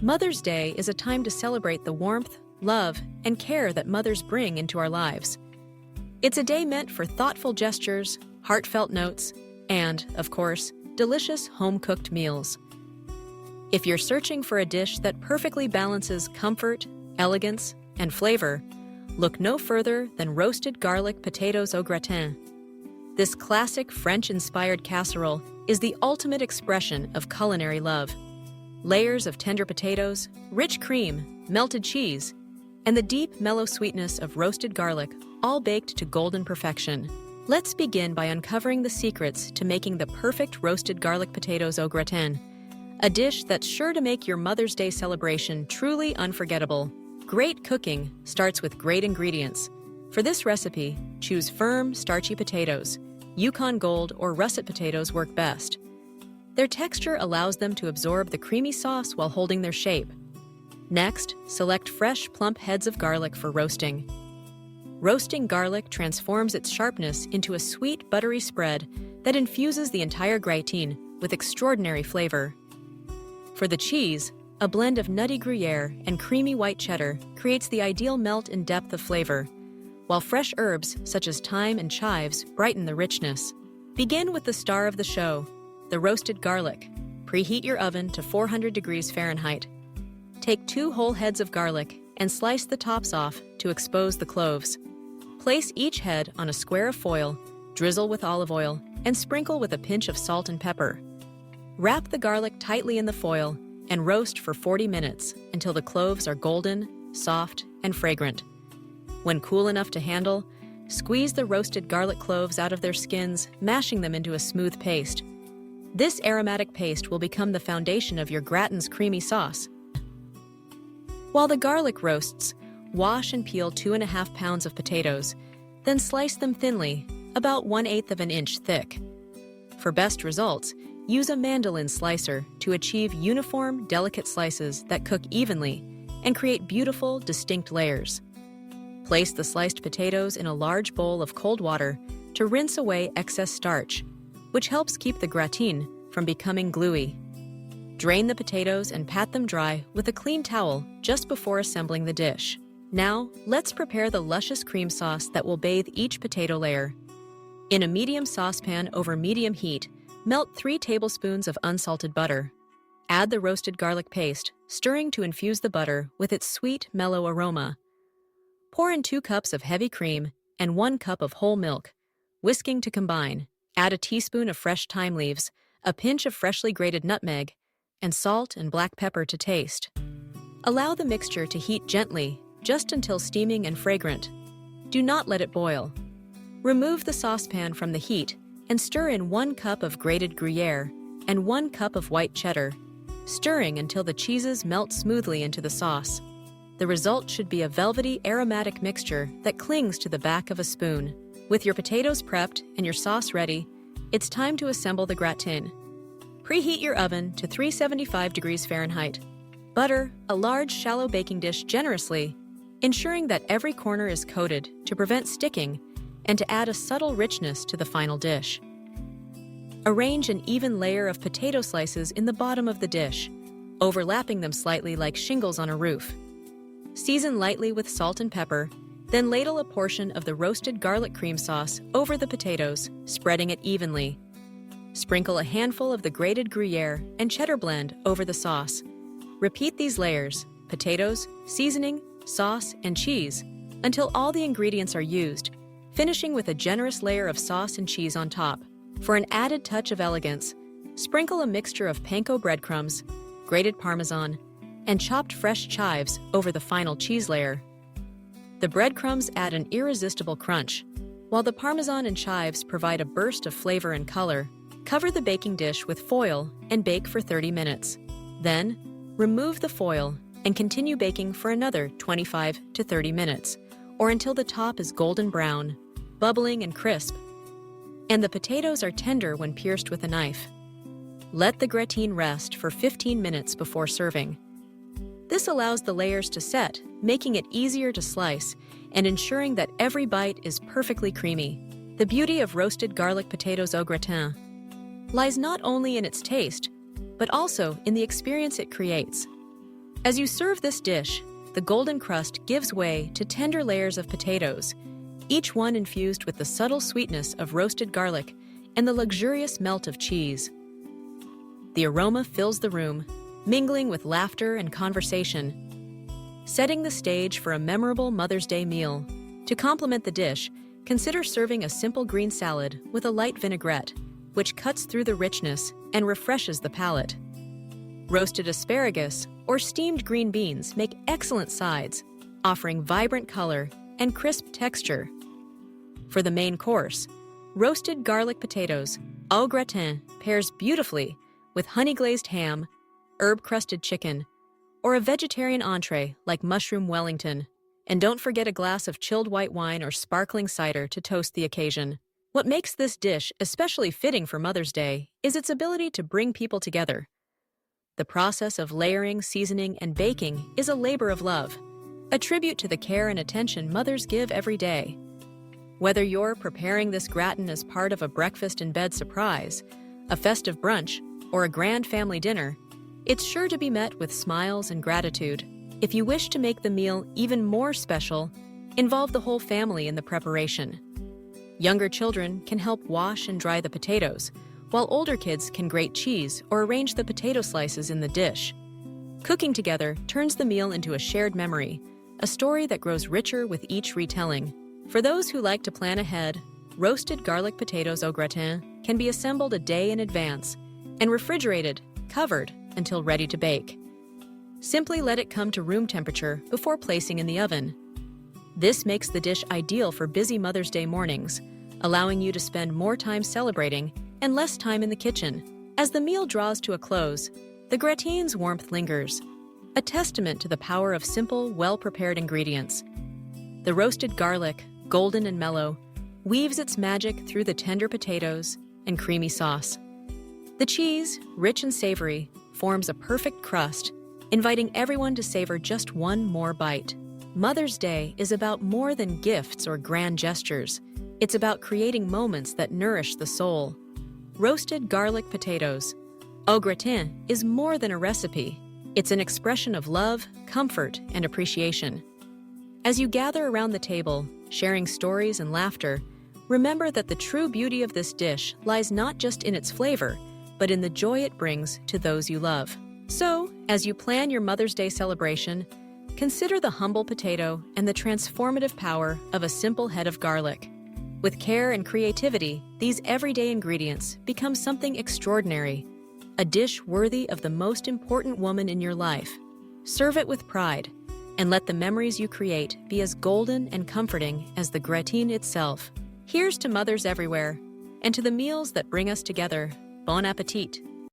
Mother's Day is a time to celebrate the warmth, love, and care that mothers bring into our lives. It's a day meant for thoughtful gestures, heartfelt notes, and, of course, delicious home-cooked meals. If you're searching for a dish that perfectly balances comfort, elegance, and flavor, look no further than roasted garlic potatoes au gratin. This classic French-inspired casserole is the ultimate expression of culinary love. Layers of tender potatoes, rich cream, melted cheese, and the deep, mellow sweetness of roasted garlic, all baked to golden perfection. Let's begin by uncovering the secrets to making the perfect roasted garlic potatoes au gratin, a dish that's sure to make your Mother's Day celebration truly unforgettable. Great cooking starts with great ingredients. For this recipe, choose firm, starchy potatoes. Yukon Gold or russet potatoes work best. Their texture allows them to absorb the creamy sauce while holding their shape. Next, select fresh, plump heads of garlic for roasting. Roasting garlic transforms its sharpness into a sweet, buttery spread that infuses the entire gratin with extraordinary flavor. For the cheese, a blend of nutty Gruyere and creamy white cheddar creates the ideal melt and depth of flavor, while fresh herbs such as thyme and chives brighten the richness. Begin with the star of the show, the roasted garlic. Preheat your oven to 400 degrees Fahrenheit. Take 2 whole heads of garlic and slice the tops off to expose the cloves. Place each head on a square of foil, drizzle with olive oil, and sprinkle with a pinch of salt and pepper. Wrap the garlic tightly in the foil and roast for 40 minutes until the cloves are golden, soft, and fragrant. When cool enough to handle, squeeze the roasted garlic cloves out of their skins, mashing them into a smooth paste. This aromatic paste will become the foundation of your gratin's creamy sauce. While the garlic roasts, wash and peel 2.5 pounds of potatoes, then slice them thinly, about 1/8 of an inch thick. For best results, use a mandolin slicer to achieve uniform, delicate slices that cook evenly and create beautiful, distinct layers. Place the sliced potatoes in a large bowl of cold water to rinse away excess starch, which helps keep the gratin from becoming gluey. Drain the potatoes and pat them dry with a clean towel just before assembling the dish. Now, let's prepare the luscious cream sauce that will bathe each potato layer. In a medium saucepan over medium heat, melt 3 tablespoons of unsalted butter. Add the roasted garlic paste, stirring to infuse the butter with its sweet, mellow aroma. Pour in 2 cups of heavy cream and 1 cup of whole milk, whisking to combine. Add a teaspoon of fresh thyme leaves, a pinch of freshly grated nutmeg, and salt and black pepper to taste. Allow the mixture to heat gently, just until steaming and fragrant. Do not let it boil. Remove the saucepan from the heat and stir in 1 cup of grated Gruyere and 1 cup of white cheddar, stirring until the cheeses melt smoothly into the sauce. The result should be a velvety, aromatic mixture that clings to the back of a spoon. With your potatoes prepped and your sauce ready, it's time to assemble the gratin. Preheat your oven to 375 degrees Fahrenheit. Butter a large, shallow baking dish generously, ensuring that every corner is coated to prevent sticking and to add a subtle richness to the final dish. Arrange an even layer of potato slices in the bottom of the dish, overlapping them slightly like shingles on a roof. Season lightly with salt and pepper, then ladle a portion of the roasted garlic cream sauce over the potatoes, spreading it evenly. Sprinkle a handful of the grated Gruyere and cheddar blend over the sauce. Repeat these layers, potatoes, seasoning, sauce, and cheese, until all the ingredients are used, finishing with a generous layer of sauce and cheese on top. For an added touch of elegance, sprinkle a mixture of panko breadcrumbs, grated Parmesan, and chopped fresh chives over the final cheese layer. The breadcrumbs add an irresistible crunch, while the Parmesan and chives provide a burst of flavor and color. Cover the baking dish with foil and bake for 30 minutes. Then, remove the foil and continue baking for another 25 to 30 minutes, or until the top is golden brown, bubbling and crisp, and the potatoes are tender when pierced with a knife. Let the gratin rest for 15 minutes before serving. This allows the layers to set, making it easier to slice and ensuring that every bite is perfectly creamy. The beauty of roasted garlic potatoes au gratin lies not only in its taste, but also in the experience it creates. As you serve this dish, the golden crust gives way to tender layers of potatoes, each one infused with the subtle sweetness of roasted garlic and the luxurious melt of cheese. The aroma fills the room, mingling with laughter and conversation, setting the stage for a memorable Mother's Day meal. To complement the dish, consider serving a simple green salad with a light vinaigrette, which cuts through the richness and refreshes the palate. Roasted asparagus or steamed green beans make excellent sides, offering vibrant color and crisp texture. For the main course, roasted garlic potatoes au gratin pairs beautifully with honey-glazed ham, herb-crusted chicken, or a vegetarian entree like mushroom Wellington. And don't forget a glass of chilled white wine or sparkling cider to toast the occasion. What makes this dish especially fitting for Mother's Day is its ability to bring people together. The process of layering, seasoning, and baking is a labor of love, a tribute to the care and attention mothers give every day. Whether you're preparing this gratin as part of a breakfast-in-bed surprise, a festive brunch, or a grand family dinner, it's sure to be met with smiles and gratitude. If you wish to make the meal even more special, involve the whole family in the preparation. Younger children can help wash and dry the potatoes, while older kids can grate cheese or arrange the potato slices in the dish. Cooking together turns the meal into a shared memory, a story that grows richer with each retelling. For those who like to plan ahead, roasted garlic potatoes au gratin can be assembled a day in advance and refrigerated, covered, until ready to bake. Simply let it come to room temperature before placing in the oven. This makes the dish ideal for busy Mother's Day mornings, allowing you to spend more time celebrating and less time in the kitchen. As the meal draws to a close, the gratin's warmth lingers, a testament to the power of simple, well-prepared ingredients. The roasted garlic, golden and mellow, weaves its magic through the tender potatoes and creamy sauce. The cheese, rich and savory, forms a perfect crust, inviting everyone to savor just one more bite. Mother's Day is about more than gifts or grand gestures. It's about creating moments that nourish the soul. Roasted garlic potatoes au gratin is more than a recipe. It's an expression of love, comfort, and appreciation. As you gather around the table, sharing stories and laughter, remember that the true beauty of this dish lies not just in its flavor, but in the joy it brings to those you love. So, as you plan your Mother's Day celebration, consider the humble potato and the transformative power of a simple head of garlic. With care and creativity, these everyday ingredients become something extraordinary, a dish worthy of the most important woman in your life. Serve it with pride, and let the memories you create be as golden and comforting as the gratin itself. Here's to mothers everywhere, and to the meals that bring us together. Bon appétit!